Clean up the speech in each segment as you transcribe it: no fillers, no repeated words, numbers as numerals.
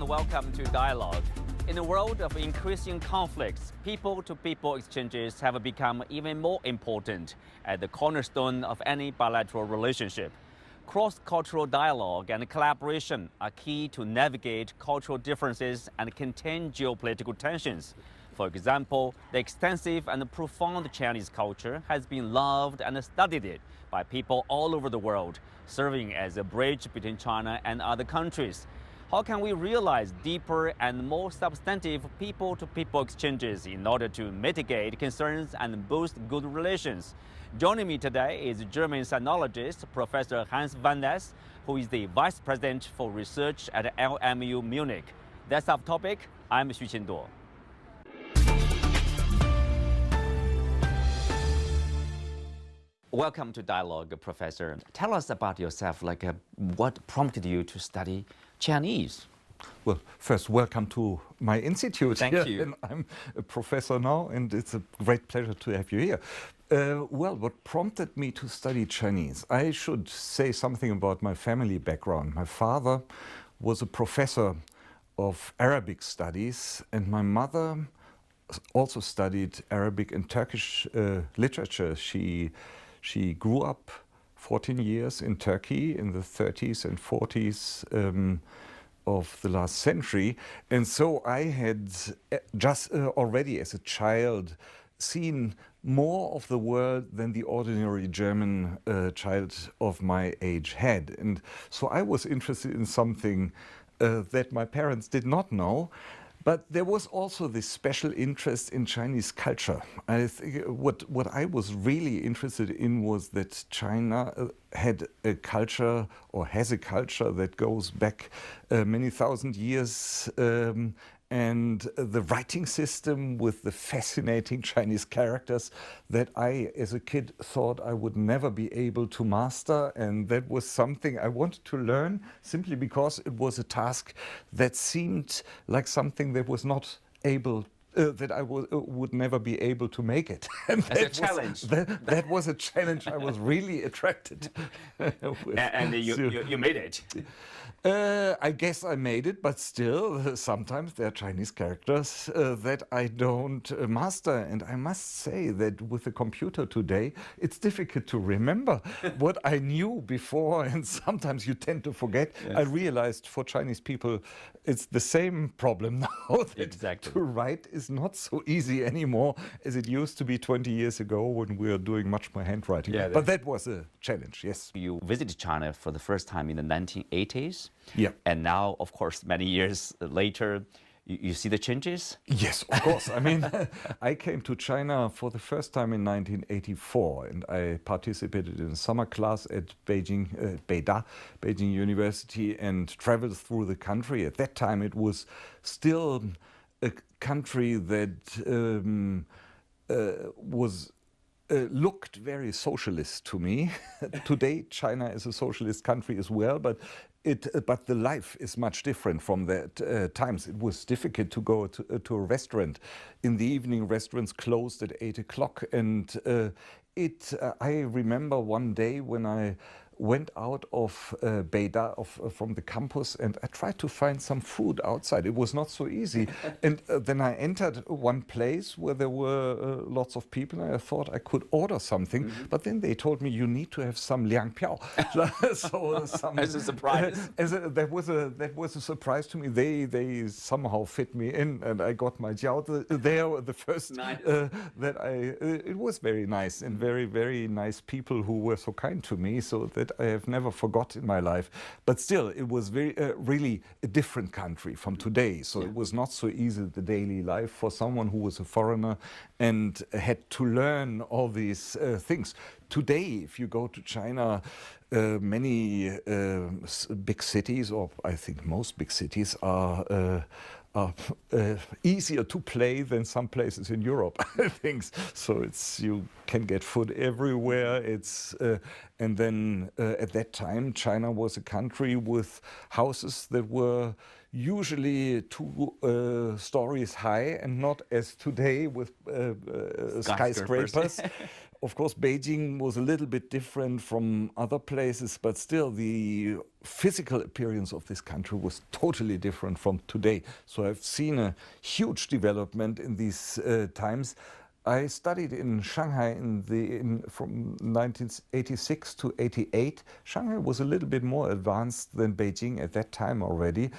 and welcome to Dialogue. In a world of increasing conflicts, people-to-people exchanges have become even more important as the cornerstone of any bilateral relationship. Cross-cultural dialogue and collaboration are key to navigate cultural differences and contain geopolitical tensions. For example, the extensive and profound Chinese culture has been loved and studied by people all over the world, serving as a bridge between China and other countries. How can we realize deeper and more substantive people-to-people exchanges in order to mitigate concerns and boost good relations? Joining me today is German sinologist Professor Hans van Ness, who is the Vice President for Research at LMU Munich. That's our topic. I'm Xu Qinduo. Welcome to Dialogue, Professor. Tell us about yourself, what prompted you to study Chinese? Well, first, welcome to my institute. Thank you. And I'm a professor now, and it's a great pleasure to have you here. Well, what prompted me to study Chinese? I should say something about my family background. My father was a professor of Arabic studies, and my mother also studied Arabic and Turkish literature. She grew up 14 years in Turkey in the 30s and 40s of the last century. And so I had just already as a child seen more of the world than the ordinary German child of my age had. And so I was interested in something that my parents did not know. But there was also this special interest in Chinese culture. I think what I was really interested in was that China had a culture, or has a culture, that goes back many thousand years, and the writing system with the fascinating Chinese characters that I, as a kid, thought I would never be able to master. And that was something I wanted to learn simply because it was a task that seemed like something that was not able that I would never be able to make it. And that's a challenge. That was a challenge I was really attracted with. And you made it. I guess I made it, but still, sometimes there are Chinese characters that I don't master. And I must say that with the computer today, it's difficult to remember what I knew before, and sometimes you tend to forget. Yes. I realized for Chinese people, it's the same problem now. That exactly. To write is not so easy anymore as it used to be 20 years ago when we were doing much more handwriting. Yeah, but that was a challenge, yes. You visited China for the first time in the 1980s. Yeah. And now, of course, many years later, you see the changes? Yes, of course. I mean, I came to China for the first time in 1984, and I participated in a summer class at Beijing University, and traveled through the country. At that time, it was still a country that looked very socialist to me. Today, China is a socialist country as well, but the life is much different from that times. It was difficult to go to a restaurant. In the evening, restaurants closed at 8 o'clock, and I remember one day when I went out of Beida, from the campus, and I tried to find some food outside. It was not so easy. And then I entered one place where there were lots of people, and I thought I could order something. Mm-hmm. But then they told me, you need to have some liang piao. As a surprise. That was a surprise to me. They somehow fit me in, and I got my jiao there. The first nice. It was very nice, and very, very nice people who were so kind to me. So that I have never forgot in my life. But still, it was really a different country from today. So yeah. It was not so easy, the daily life, for someone who was a foreigner and had to learn all these things. Today, if you go to China, many big cities, or I think most big cities, are easier to play than some places in Europe, I think. So you can get food everywhere. And then at that time, China was a country with houses that were usually 2 stories high, and not as today with skyscrapers. of course, Beijing was a little bit different from other places, but still the physical appearance of this country was totally different from today. So I've seen a huge development in these times. I studied in Shanghai from 1986 to 88. Shanghai was a little bit more advanced than Beijing at that time already.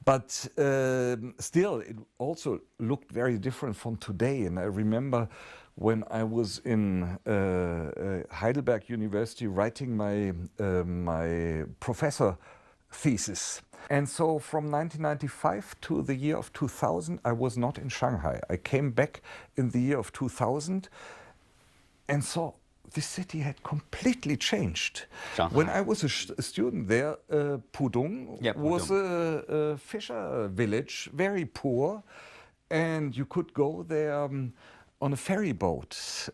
But still, it also looked very different from today. And I remember when I was in Heidelberg University writing my professor thesis. And so from 1995 to the year of 2000, I was not in Shanghai. I came back in the year of 2000 and saw the city had completely changed. Shanghai. When I was a student there, Pudong was a fisher village, very poor, and you could go there on a ferry boat,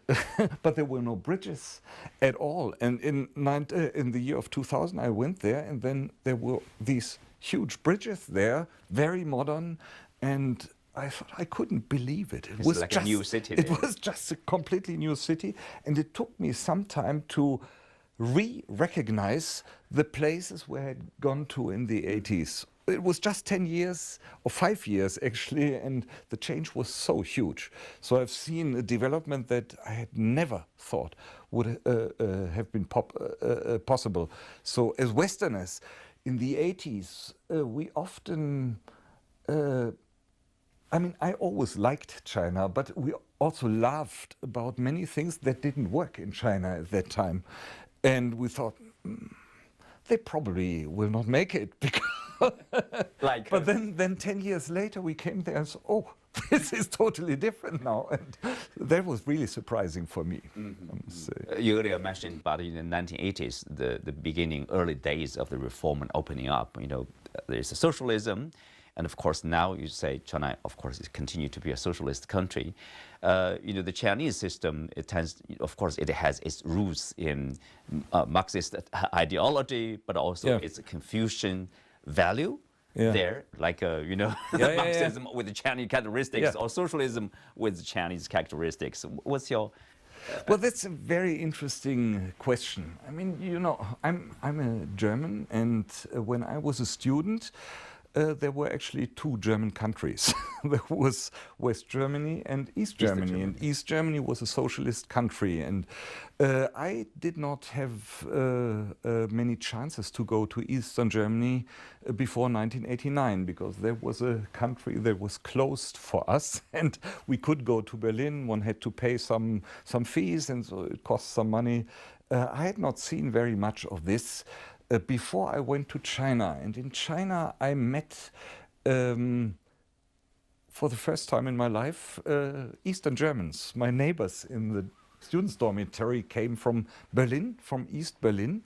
but there were no bridges at all. And in the year of 2000, I went there, and then there were these huge bridges there, very modern, and I thought I couldn't believe it. It was like just a new city. It was just a completely new city, and it took me some time to recognize the places where I had gone to in the 80s. It was just 10 years, or 5 years actually, and the change was so huge. So I've seen a development that I had never thought would have been possible. So as Westerners, in the 80s, we often... I always liked China, but we also laughed about many things that didn't work in China at that time. And we thought, they probably will not make it. But then 10 years later, we came there and said, oh, this is totally different now. And that was really surprising for me, I must say. You earlier mentioned about in the 1980s, the beginning, early days of the reform and opening up. There's a socialism. And of course, now you say China, of course, it continues to be a socialist country. The Chinese system, it has its roots in Marxist ideology, but also it's a Confucian value there, like Marxism with the Chinese characteristics, or socialism with the Chinese characteristics. What's your? Well, that's a very interesting question. I'm a German, and when I was a student, there were actually two German countries. There was West Germany and East Germany. And East Germany was a socialist country. And I did not have many chances to go to Eastern Germany before 1989, because there was a country that was closed for us. And we could go to Berlin. One had to pay some fees, and so it cost some money. I had not seen very much of this before I went to China. And in China, I met, for the first time in my life, Eastern Germans. My neighbors in the students' dormitory came from Berlin, from East Berlin.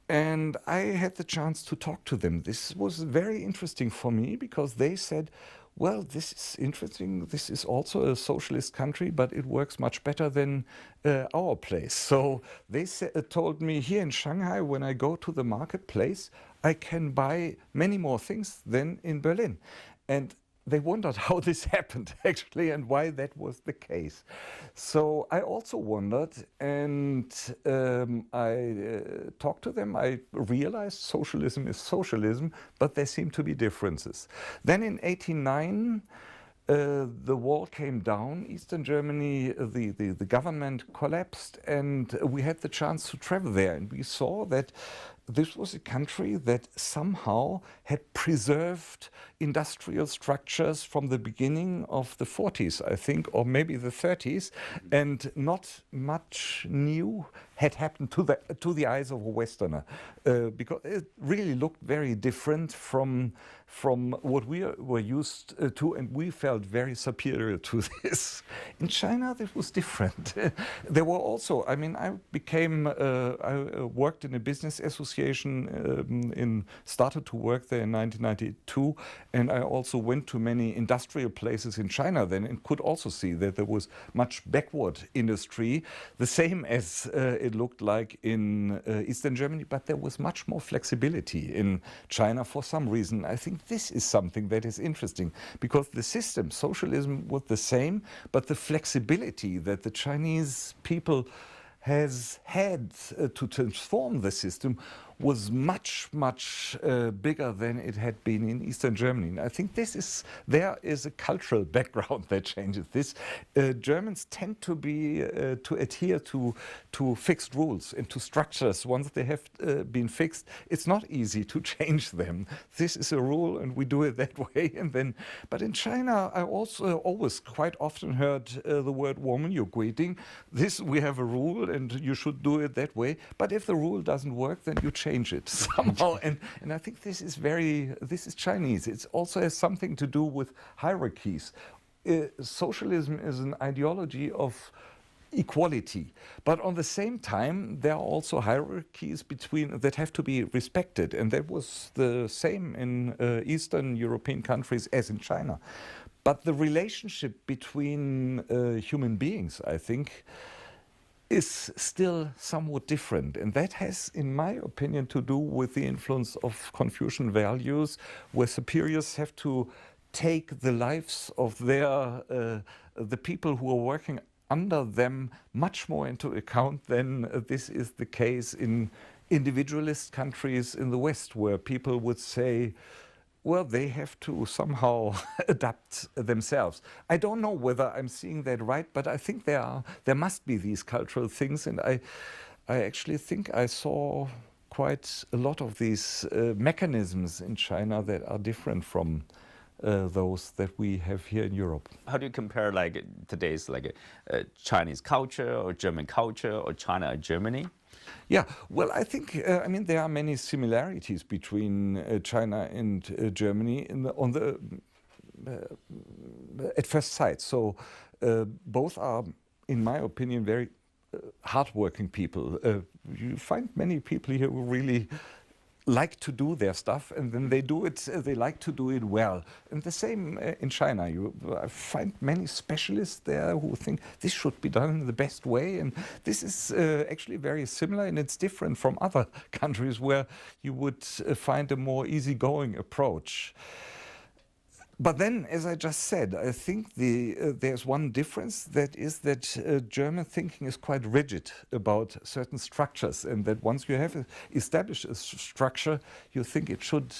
And I had the chance to talk to them. This was very interesting for me, because they said, well, this is interesting. This is also a socialist country, but it works much better than our place. So they told me, here in Shanghai, when I go to the marketplace, I can buy many more things than in Berlin. And they wondered how this happened, actually, and why that was the case. So I also wondered, and I talked to them. I realized socialism is socialism, but there seem to be differences. Then in '89, the wall came down. Eastern Germany, the government collapsed, and we had the chance to travel there. And we saw that this was a country that somehow had preserved industrial structures from the beginning of the 40s, I think, or maybe the 30s, and not much new had happened to the eyes of a Westerner, because it really looked very different from what we were used to, and we felt very superior to this. In China, this was different. There were also, I worked in a business association, started to work there in 1992, and I also went to many industrial places in China then, and could also see that there was much backward industry, the same as it looked like in Eastern Germany, but there was much more flexibility in China for some reason. I think this is something that is interesting, because the system, socialism, was the same, but the flexibility that the Chinese people has had to transform the system was much, much bigger than it had been in Eastern Germany. And I think there is a cultural background that changes this. Germans tend to adhere to fixed rules and to structures. Once they have been fixed, it's not easy to change them. This is a rule, and we do it that way. But in China, I also always quite often heard the word "woman," This, we have a rule, and you should do it that way. But if the rule doesn't work, then you change it somehow. And I think this is Chinese. It also has something to do with hierarchies. Socialism is an ideology of equality, but on the same time there are also hierarchies that have to be respected, and that was the same in Eastern European countries as in China. But the relationship between human beings, I think, is still somewhat different, and that has, in my opinion, to do with the influence of Confucian values, where superiors have to take the lives of the people who are working under them much more into account than this is the case in individualist countries in the West, where people would say, well, they have to somehow adapt themselves. I don't know whether I'm seeing that right, but I think there must be these cultural things, and I actually think I saw quite a lot of these mechanisms in China that are different from those that we have here in Europe. How do you compare today's Chinese culture or German culture or China or Germany? Yeah, well, I think, there are many similarities between China and Germany at first sight. So both are, in my opinion, very hardworking people. You find many people here who really like to do their stuff, and then they like to do it well. And the same in China. I find many specialists there who think this should be done in the best way, and this is actually very similar, and it's different from other countries where you would find a more easygoing approach. But then, as I just said, I think there's one difference, that is that German thinking is quite rigid about certain structures, and that once you have established a structure, you think it should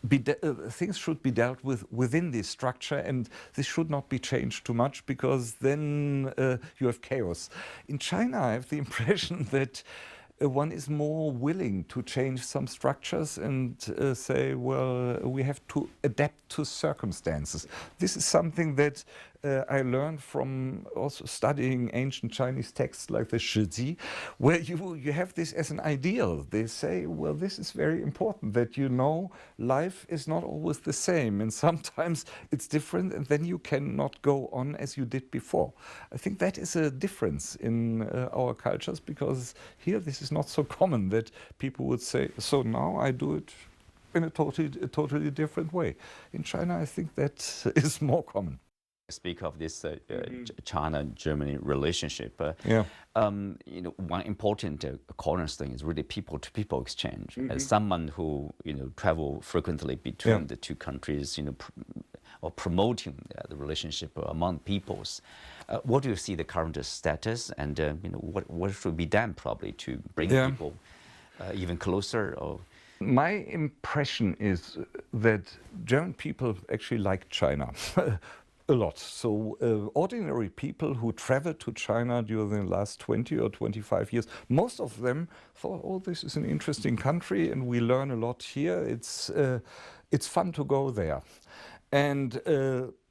be things should be dealt with within this structure, and this should not be changed too much, because then you have chaos. In China, I have the impression that one is more willing to change some structures and say, well, we have to adapt to circumstances. This is something that I learned from also studying ancient Chinese texts like the Shiji, where you have this as an ideal. They say, well, this is very important, that life is not always the same, and sometimes it's different, and then you cannot go on as you did before. I think that is a difference in our cultures, because here this is not so common that people would say, so now I do it in a totally different way. In China, I think that is more common. Speak of this China-Germany relationship. One important cornerstone is really people-to-people exchange. As someone who travel frequently between the two countries, or promoting the relationship among peoples, what do you see the current status, and what should be done probably to bring people even closer? Or my impression is that German people actually like China. A lot. So ordinary people who traveled to China during the last 20 or 25 years, most of them thought, oh, this is an interesting country and we learn a lot here. It's fun to go there. And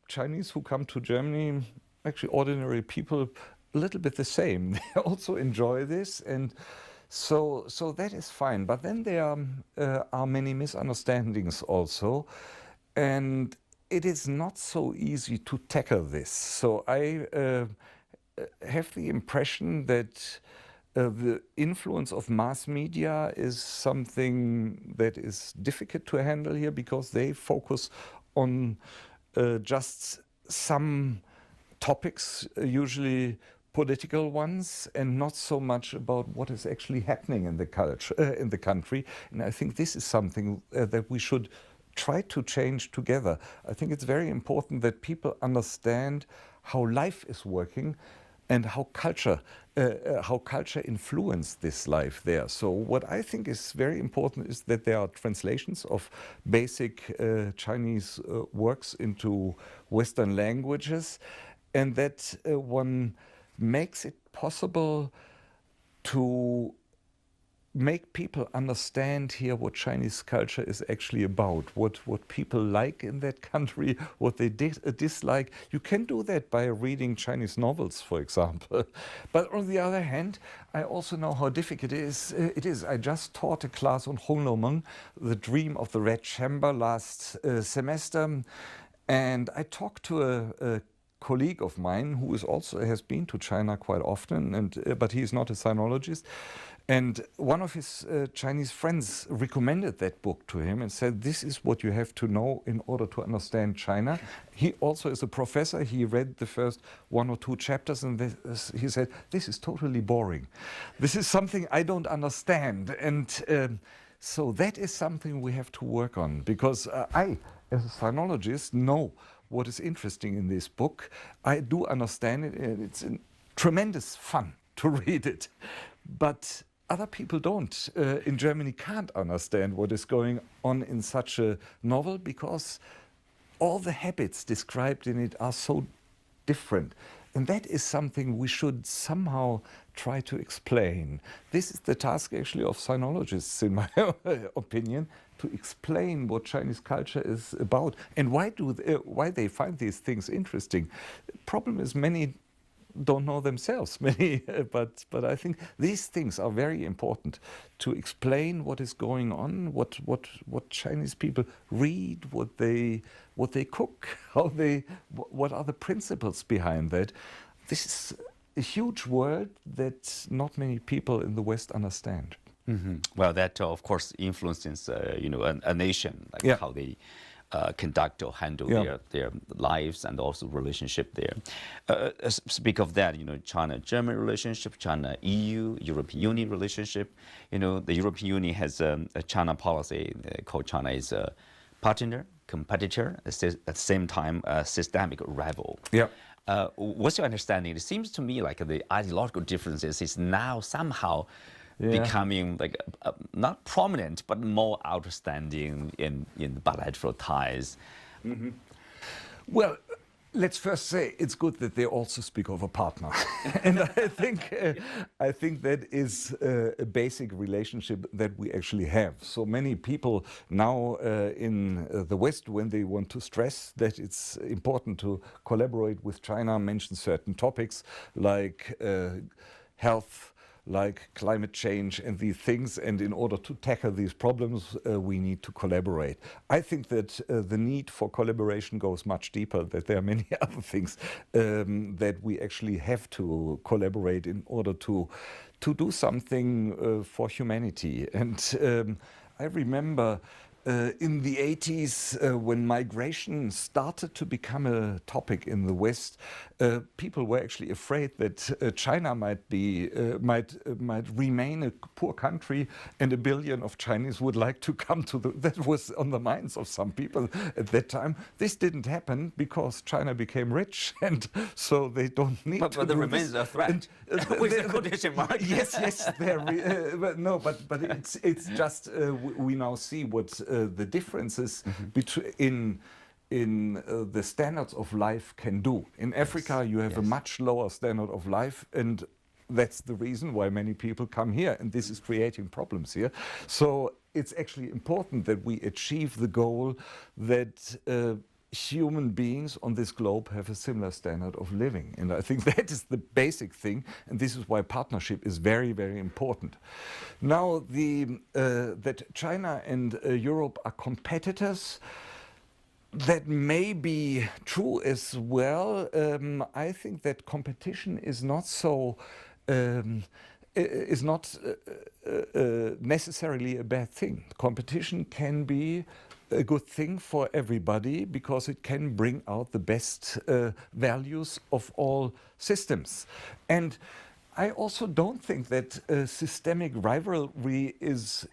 Chinese who come to Germany, actually ordinary people, a little bit the same. They also enjoy this, and so that is fine. But then there are many misunderstandings also, and it is not so easy to tackle this. So I have the impression that the influence of mass media is something that is difficult to handle here, because they focus on just some topics, usually political ones, and not so much about what is actually happening in the culture, in the country. And I think this is something that we should try to change together. I think it's very important that people understand how life is working, and how culture influenced this life there. So what I think is very important is that there are translations of basic Chinese works into Western languages, and that one makes it possible to make people understand here what Chinese culture is actually about, what people like in that country, what they dislike. You can do that by reading Chinese novels, for example. But on the other hand, I also know how difficult it is. I just taught a class on Hong the Dream of the Red Chamber, last semester, and I talked to a colleague of mine who has been to China quite often, but he is not a sinologist. And one of his Chinese friends recommended that book to him and said, this is what you have to know in order to understand China. He also is a professor. He read the first 1 or 2 chapters and he said, this is totally boring. This is something I don't understand. And so that is something we have to work on, because I, as a sinologist, know what is interesting in this book. I do understand it, and it's tremendous fun to read it. But other people don't. In Germany can't understand what is going on in such a novel, because all the habits described in it are so different. And that is something we should somehow try to explain. This is the task actually of sinologists, in my opinion, to explain what Chinese culture is about and why they find these things interesting. The problem is many don't know themselves, but I think these things are very important to explain what is going on, what Chinese people read, what they cook, what are the principles behind that. This is a huge world that not many people in the West understand. Mm-hmm. Well, that of course influences a nation, like how they conduct or handle their lives and also relationship there. Speak of that, China-German relationship, China-EU, European Union relationship. The European Union has a China policy called China is a partner, competitor, at the same time a systemic rival. Yeah. What's your understanding? It seems to me like the ideological differences is now somehow becoming like not prominent, but more outstanding in bilateral ties. Mm-hmm. Well, let's first say it's good that they also speak of a partner, and I think that is a basic relationship that we actually have. So many people now in the West, when they want to stress that it's important to collaborate with China, mention certain topics like health, like climate change and these things, and in order to tackle these problems we need to collaborate. I think that the need for collaboration goes much deeper, that there are many other things that we actually have to collaborate in order to do something for humanity. And I remember in the 80s, when migration started to become a topic in the West, people were actually afraid that China might remain a poor country, and 1 billion of Chinese would like to come to that was on the minds of some people at that time. This didn't happen because China became rich, and so they don't need to. But there remains a threat. With the quotation mark. Yes, but it's just we now see what the differences between the standards of life can do. In Africa, you have a much lower standard of life, and that's the reason why many people come here, and this is creating problems here. So it's actually important that we achieve the goal that human beings on this globe have a similar standard of living. And I think that is the basic thing, and this is why partnership is very, very important. Now, that China and Europe are competitors, that may be true as well. I think that competition is not so necessarily a bad thing. Competition can be a good thing for everybody because it can bring out the best values of all systems. And I also don't think that systemic rivalry is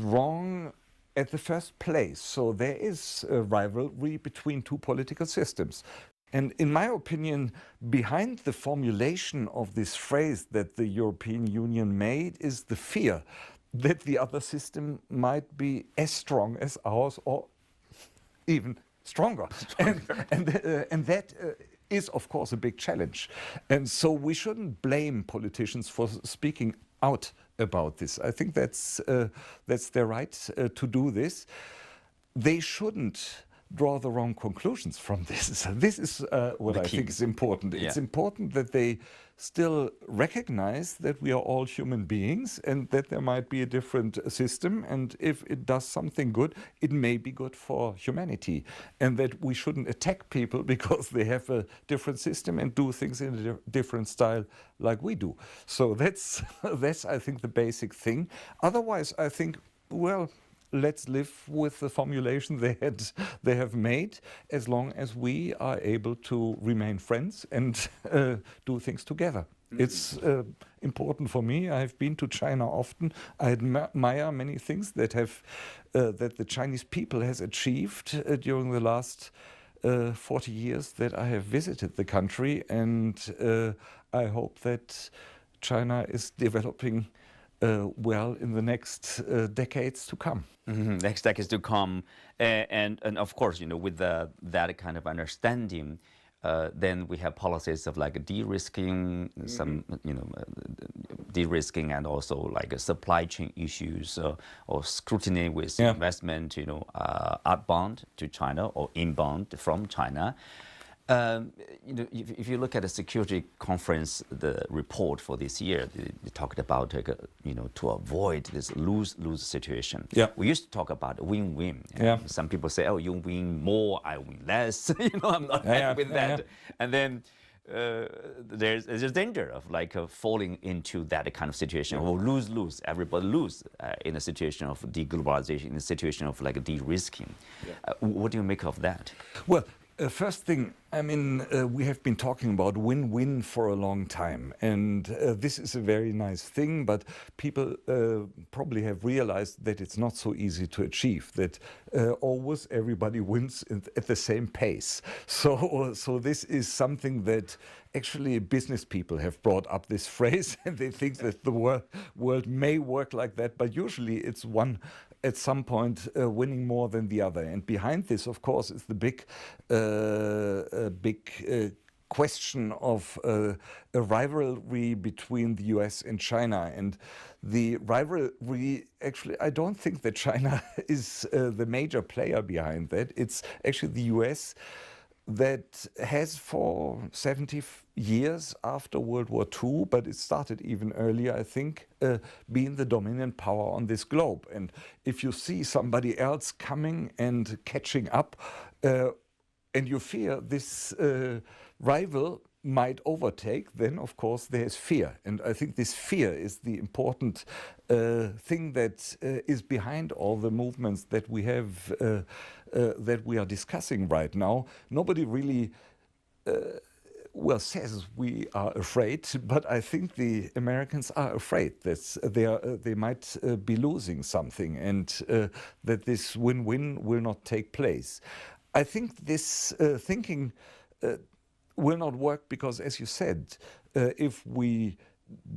wrong at the first place. So there is a rivalry between two political systems. And in my opinion, behind the formulation of this phrase that the European Union made is the fear that the other system might be as strong as ours or even stronger. And that is, of course, a big challenge. And so we shouldn't blame politicians for speaking out about this. I think that's their right to do this. They shouldn't draw the wrong conclusions from this. This is what I think is important. It's important that they still recognize that we are all human beings and that there might be a different system, and if it does something good, it may be good for humanity, and that we shouldn't attack people because they have a different system and do things in a different style like we do. So that's I think the basic thing. Otherwise, I think, well, let's live with the formulation they have made, as long as we are able to remain friends and do things together. It's important for me. I've been to China often. I admire many things that the Chinese people has achieved during the last 40 years that I have visited the country, and I hope that China is developing well in the next decades to come. Next decades to come, and of course, with that kind of understanding, then we have policies of like de-risking, some de-risking, and also like supply chain issues or scrutiny with investment, outbound to China or inbound from China. If you look at the security conference, the report for this year, they talked about to avoid this lose-lose situation. Yeah. We used to talk about win-win. Yeah. Some people say, "Oh, you win more, I win less." I'm not happy with that. Yeah. And then there's a danger of falling into that kind of situation, or lose-lose. Everybody lose in a situation of deglobalization, in a situation of de-risking. Yeah. What do you make of that? Well. First thing, I mean, we have been talking about win-win for a long time, and this is a very nice thing, but people probably have realized that it's not so easy to achieve, that always everybody wins at the same pace. So this is something that actually business people have brought up this phrase, and they think that the world may work like that, but usually it's one at some point winning more than the other. And behind this, of course, is the big question of a rivalry between the US and China. And the rivalry, actually, I don't think that China is the major player behind that. It's actually the US that has for 70 years after World War II, but it started even earlier, I think, being the dominant power on this globe. And if you see somebody else coming and catching up, and you fear this rival might overtake, then of course there's fear. And I think this fear is the important thing that is behind all the movements that we have, that we are discussing right now. Nobody really says we are afraid, but I think the Americans are afraid that they might be losing something, and that this win-win will not take place. I think this thinking will not work because, as you said, if we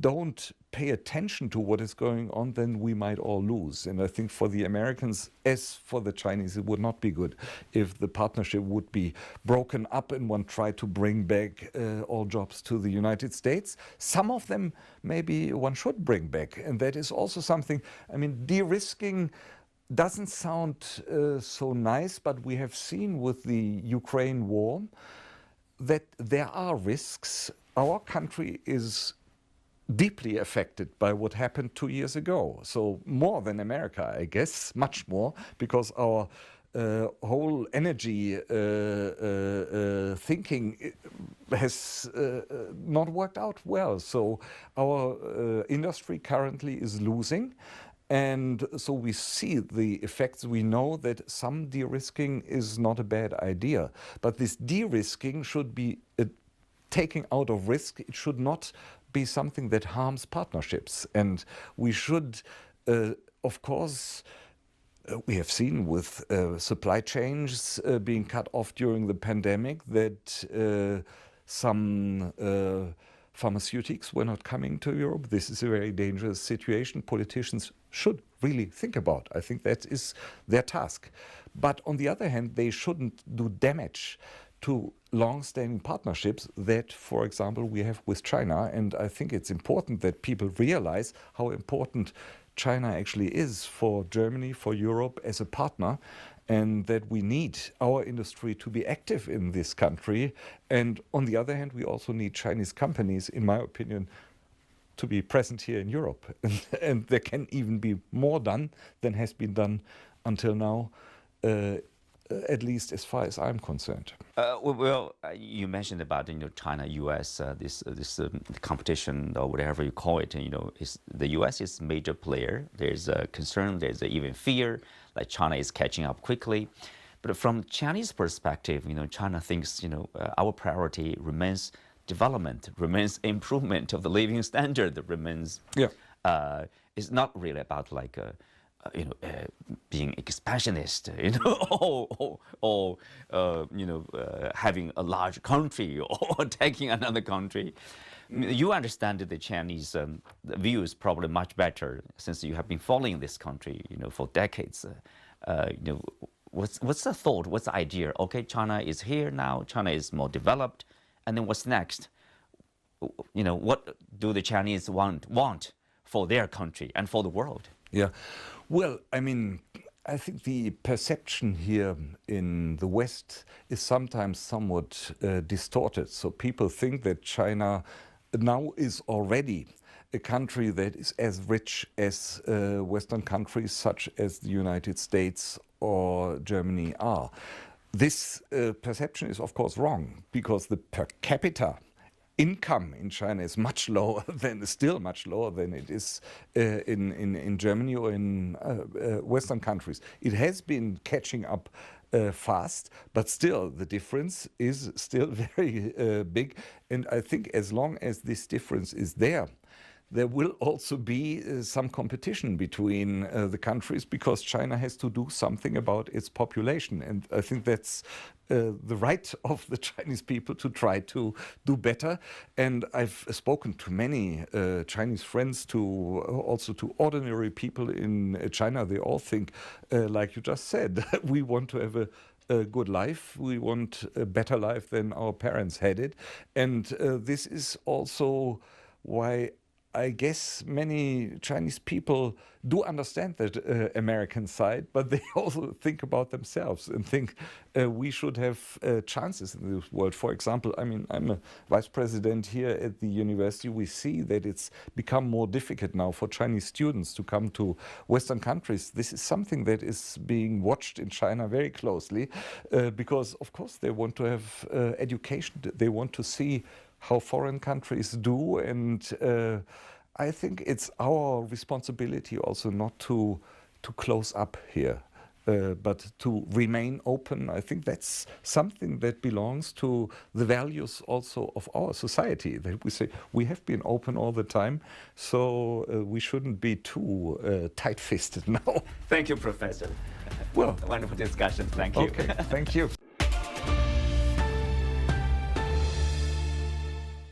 don't pay attention to what is going on, then we might all lose. And I think for the Americans, as for the Chinese, it would not be good if the partnership would be broken up and one tried to bring back all jobs to the United States. Some of them maybe one should bring back. And that is also something, I mean, de-risking doesn't sound so nice, but we have seen with the Ukraine war that there are risks. Our country is deeply affected by what happened 2 years ago. So more than America, I guess, much more, because our whole energy thinking has not worked out well. So our industry currently is losing. And so we see the effects. We know that some de-risking is not a bad idea, but this de-risking should be taking out of risk. It should not be something that harms partnerships. And we should, of course, we have seen with supply chains being cut off during the pandemic that some pharmaceutics were not coming to Europe. This is a very dangerous situation. Politicians should really think about. I think that is their task. But on the other hand, they shouldn't do damage to long-standing partnerships that, for example, we have with China. And I think it's important that people realize how important China actually is for Germany, for Europe as a partner, and that we need our industry to be active in this country. And on the other hand, we also need Chinese companies, in my opinion, to be present here in Europe. And there can even be more done than has been done until now, at least as far as I'm concerned. You mentioned about China, U.S. This competition or whatever you call it. The U.S. is a major player. There's a concern. There's even fear like China is catching up quickly. But from Chinese perspective, China thinks our priority remains development, remains improvement of the living standard, remains. Yeah. It's not really about like. Being expansionist, or having a large country or attacking another country. You understand the Chinese views probably much better since you have been following this country, for decades. What's the thought? What's the idea? Okay, China is here now. China is more developed, and then what's next? What do the Chinese want for their country and for the world? Yeah. Well, I mean, I think the perception here in the West is sometimes somewhat distorted. So people think that China now is already a country that is as rich as Western countries such as the United States or Germany are. This perception is of course wrong, because the per capita income in China is much lower than it is in Germany or in Western countries. It has been catching up fast, but still the difference is still very big. And I think as long as this difference is there will also be some competition between the countries, because China has to do something about its population. And I think that's the right of the Chinese people to try to do better. And I've spoken to many Chinese friends, also to ordinary people in China. They all think, like you just said, we want to have a good life. We want a better life than our parents had it. And this is also why I guess many Chinese people do understand the American side, but they also think about themselves and think we should have chances in this world. For example, I mean, I'm a vice president here at the university. We see that it's become more difficult now for Chinese students to come to Western countries. This is something that is being watched in China very closely because, of course, they want to have education. They want to see how foreign countries do, and I think it's our responsibility also not to close up here, but to remain open. I think that's something that belongs to the values also of our society, that we say we have been open all the time, so we shouldn't be too tight-fisted now. Thank you, Professor. Well, wonderful discussion. Thank you. Okay, thank you.